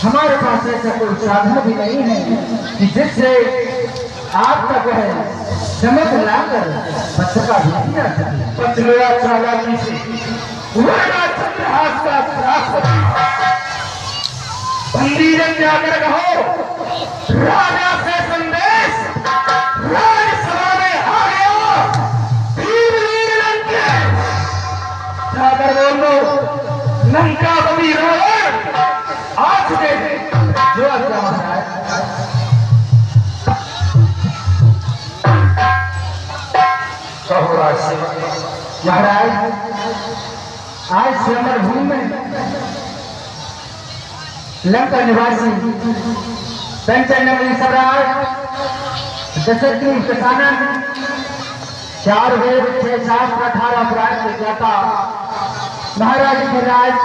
हमारे पास ऐसा कोई साधन भी नहीं है कि जिससे आप तक है चमक लाकर पत्रिका भेजी जा सके। पत्रिका चालाकी से वरना चंद्रहास का बंदी जन जाकर कहो राजा से संदेश राज्यसभा में आ गया, जाकर बोल लो लंका बनी रावण आ चुके थे। जो आज्ञा महाराज। कहो राज महाराज, आज श्रमण भूमि में लंका निवासी पंचन नगरी सम्राट दशरथी किसानन 4 वेद 6 शास्त्र 18 पुराण के ज्ञाता महाराज के राज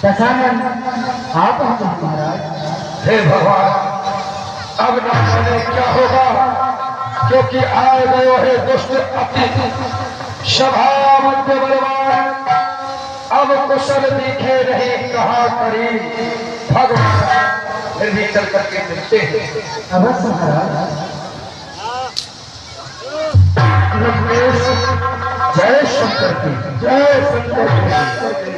दशानन आप हैं महाराज। हे भगवान, अब न जाने क्या होगा, क्योंकि आए गए है दुष्ट अतिथि सभा मध्य बलवान। अब कुशल दिखे नहीं कहा करी भगवान, फिर भी चल करके मिलते हैं। अवश्य महाराज। जय शंकर की जय शंकर की।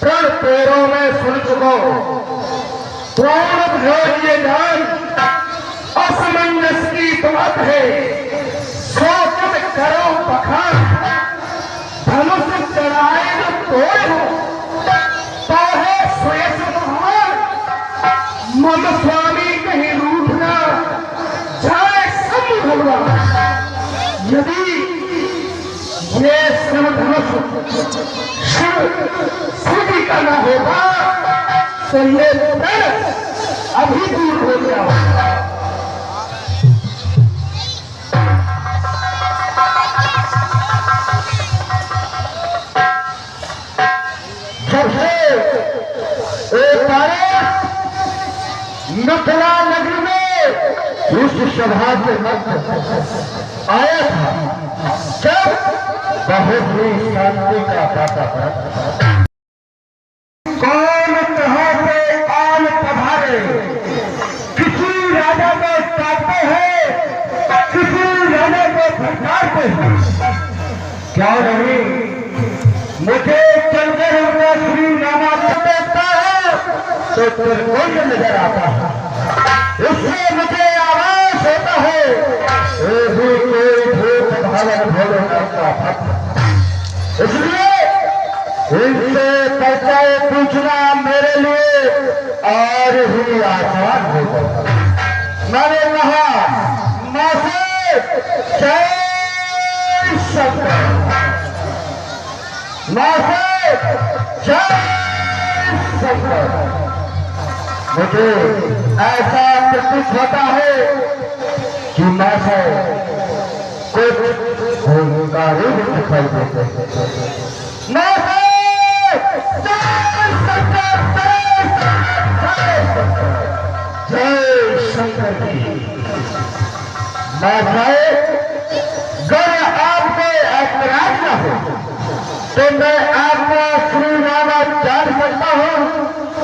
प्रण पैरों में सुन चुको कौन ये जान, असमंजस की बात है सोचत करो बखान। धनुष चढ़ाए जो तोड़ तो है श्रेष्ठ महान, मम स्वामी कहीं रूठना जाए सब भगवान। यदि ये धनुष शिव का ना होगा तो ये अभी दूर हो गया होगा। मथुरा नगरी में उस सभा के मध्य आया था जब बहुत ही शांति का वातावरण। कौन कहाँ से आन पधारे, किसी राजा को चाहते हैं, किसी राजा को फटकारते हैं। क्या नहीं, मुझे चलते हुए श्री नामा देता है तो फिर कोई नजर आता है, उससे मुझे आवाज होता है ये भी कोई भूत भावन भोलेनाथ का भक्त। इसलिए इनसे परिचय पूछना मेरे लिए और ही आसान होगा। मैंने कहा माँ से जय शंकर, माँ से जय शंकर। मुझे ऐसा प्रतीत होता है कि मैं से कुछ होगा रूप दिखाई देते मैं से जय शंकर की। मैं अगर आपको ऐतराज न हो तो मैं आपका श्री नामा जान सकता हूँ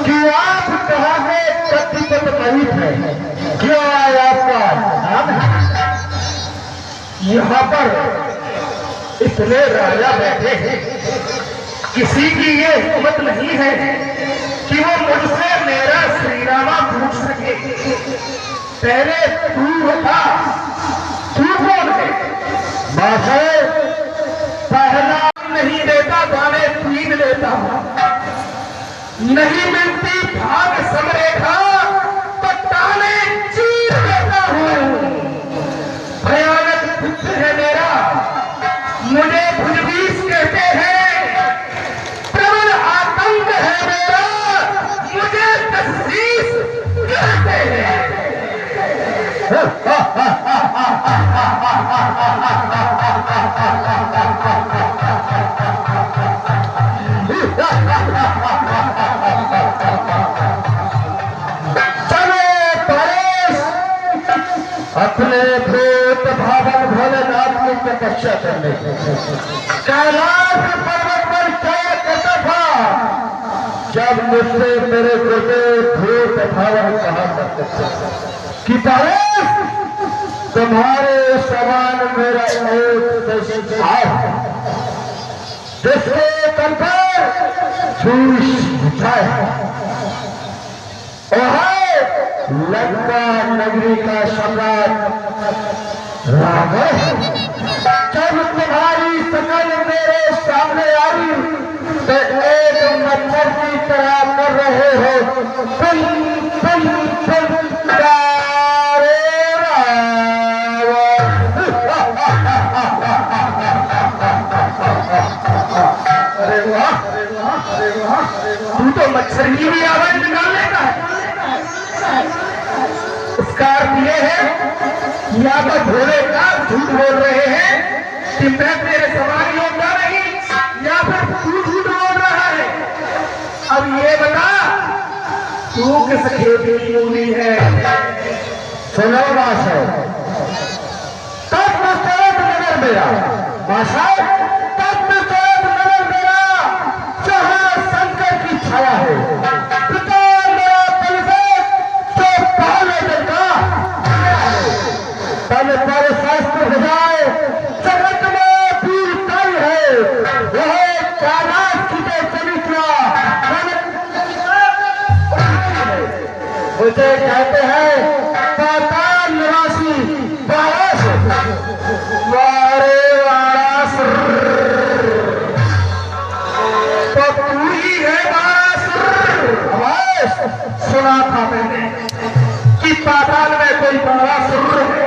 कि आप कहाँ से कथित नहीं है, क्यों आया आपका नाम है। यहाँ पर इतने राजा बैठे हैं, किसी की ये हिम्मत नहीं है कि वो मुझसे मेरा श्रीरामा पूछ सके। पहले तू बता, तू कौन है। माथे पहला नहीं देता दाने पीन लेता हूं, नहीं मिलती भाग समरेखा तो ताने चीर देता हूं। भयानक पुत्र है मेरा, मुझे भुजबीस कहते हैं। प्रबल आतंक है मेरा, मुझे तस्वीर कहते हैं। अपने भूत भावन भोलेनाथ की तपस्या करने कैलाश पर्वत पर क्या करता था जब मुझसे मेरे गुरुदेव भूत भावन कहा करते थे कि परेश तुम्हारे समान मेरा एक है जिसके तन पर झूठ बिछाए लंका नगरी का सम्राट रावण। जब तुम्हारी शकल मेरे सामने आई तो एक मच्छर की तरह कर रहे हो तुम प्यारे रावण। अरे वाह तू तो मच्छर की भी आवाज निकालने का है। उसका अर्थ यह है या तो भोले का झूठ बोल रहे हैं कि मैं तेरे सवाल योद्धा नहीं या फिर तू झूठ बोल रहा है। अब ये बता तू किस खेती की मूली है। सुनो बादशाह तब मुस्तैद नगर मेरा बादशाह तब मुस्तैद नगर मेरा जहां संकट की छाया है पिता मेरा परिवेश तो पहले दिन का तब पर शास्त्र बजाए जगत में वीरताई है वह कालाश की चरित्रा मुझे कहते हैं पाताल निवासी वारस मारे वारस तो तू ही है वारस। सुना था मैंने कि पाताल में कोई बड़ा सुर है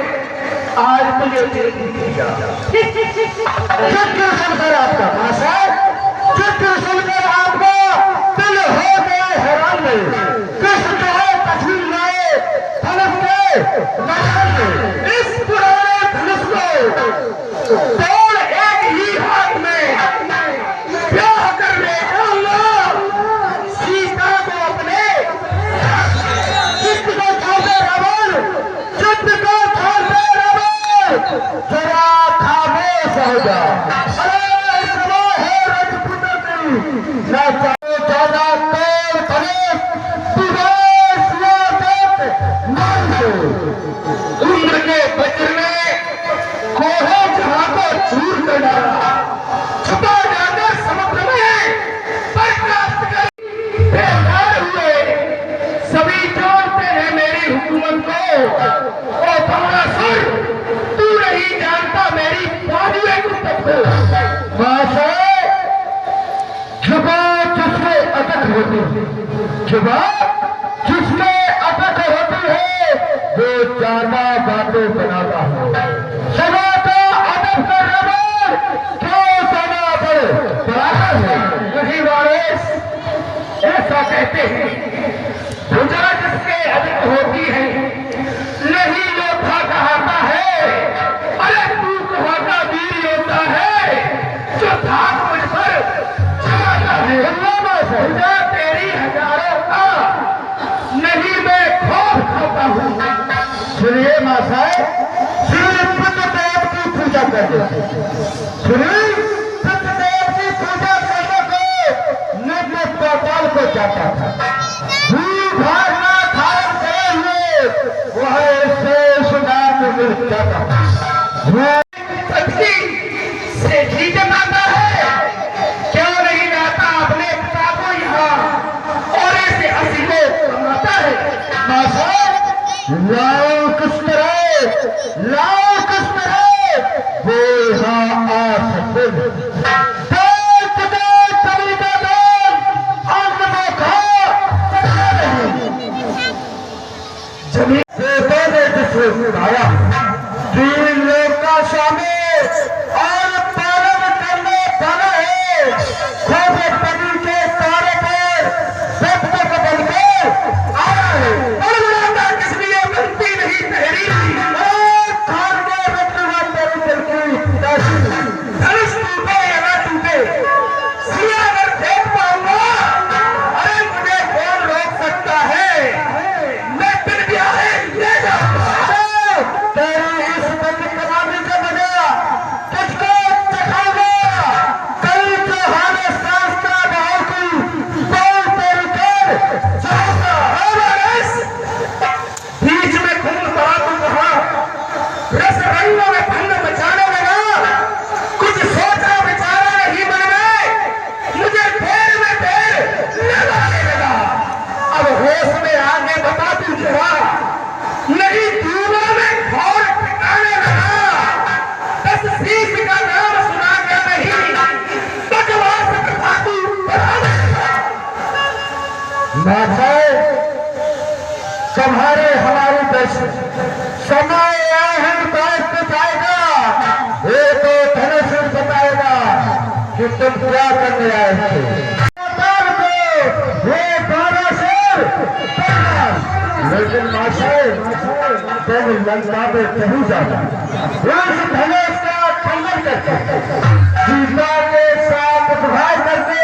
आज मुझे देख दिया चित्र सुनकर आपका भाषा चित्र सुनकर आपको दिल हो गए हैरान कृष्ण जो है तस्वीर लाए धनुष के इस पुराने धनुष को तोड़ एक ही हाथ में ब्याह करने सीता को अपने चित्त को छोड़े रावण चित्त को छोड़े रावण जरा खामोश हो जा। अरे समय है रजपुत्र की न चाहो ज्यादा तोड़ धनुष दिवस मान दो उम्र के वज्र में कोहे जहां को चूर कर डाला छुपा जाकर समुद्र में पर प्राप्त कर बेकार हुए सभी जानते हैं मेरी हुकूमत को और तुम्हारा सुर तू नहीं जानता मेरी बाजुए कुत्तक को जुबा जिसमें अटक होती है जुबा जिसमें अटक होती है वो ज्यादा बातें बनाता है सभा का अदब कर रहा क्यों सभा पर बराबर है यही वारिस ऐसा कहते हैं भुजा जिसके अधिक होती है नहीं योद्धा कहता है। अरे तू कहता वीर योद्धा है जो धाक मुझ पर चलाता है भुजा तेरी हजारों का नहीं मैं खौफ खाता हूँ। सुनिए माँ साहब श्री बुद्धदेव की पूजा करने श्री बुद्धदेव की पूजा करने को नित्य पाताल को जाता था भागना धारण करे हुए वह शेष नाम मिल जाता था से जी जमाता है क्यों नहीं लाता अपने पिता को यहाँ और ऐसे हंसी को कमाता है। माँ साहब लाओ किस तरह वो यहाँ आ सकते जमीन से पहले जिसने उठाया तीन लोग का शामिल और पालन करने वाला है खोजे पति के तारे पर सब तक बन के आया है और बुलाता किस लिए बनती नहीं तहरीर और खान के बच्चों पर चल की धनुष टूटे तुम्हारे हमारी दर्शन समय बताएगा, ये तो धनुष बताएगा कि तुम क्या करने आए थे। ये 12 शेर, लेकिन माशाए तुम लंका पे नहीं जाना। उस धनुष का खंडन करके सीता के साथ विवाह करके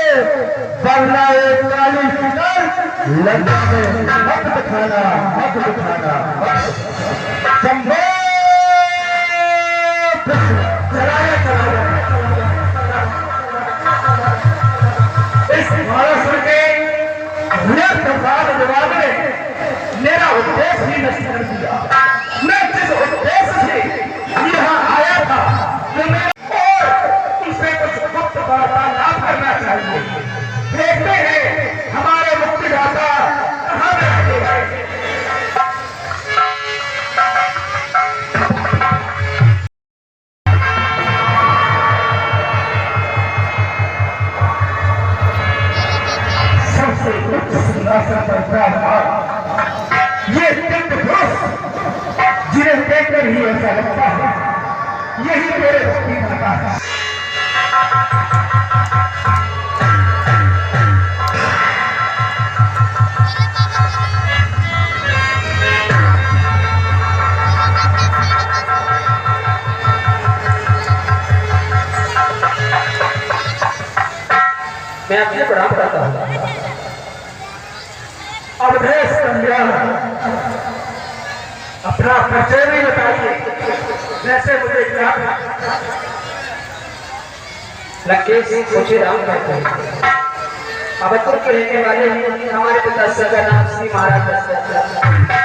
बदला एक काली फिकर लंका में मत दिखाना, मत दिखाना। संभव चलाया चलाया इस महाराष्ट्र के जवाब ने मेरा उद्देश्य ही नष्ट कर दिया। मैं जिस उद्देश्य से यहाँ आया था और उसे कुछ गुप्त वार्तालाप करना चाहिए। देखते हैं हमारे मुक्तिदाता कहाँ बैठे हैं। सबसे उच्च सिंहासन पर विराजमान ये दिव्य पुरुष जिन्हें देखकर ही ऐसा लगता है यही मेरे मुक्तिदाता है। मैं आपसे प्रणाम करता हूँ। अवधेश कल्याण अपना परिचय नहीं बताइए, जैसे मुझे क्या लंकेश मुझे राम कहते हैं। अवधपुर के रहने वाले हमारे पिता का नाम श्री महाराज दशरथ।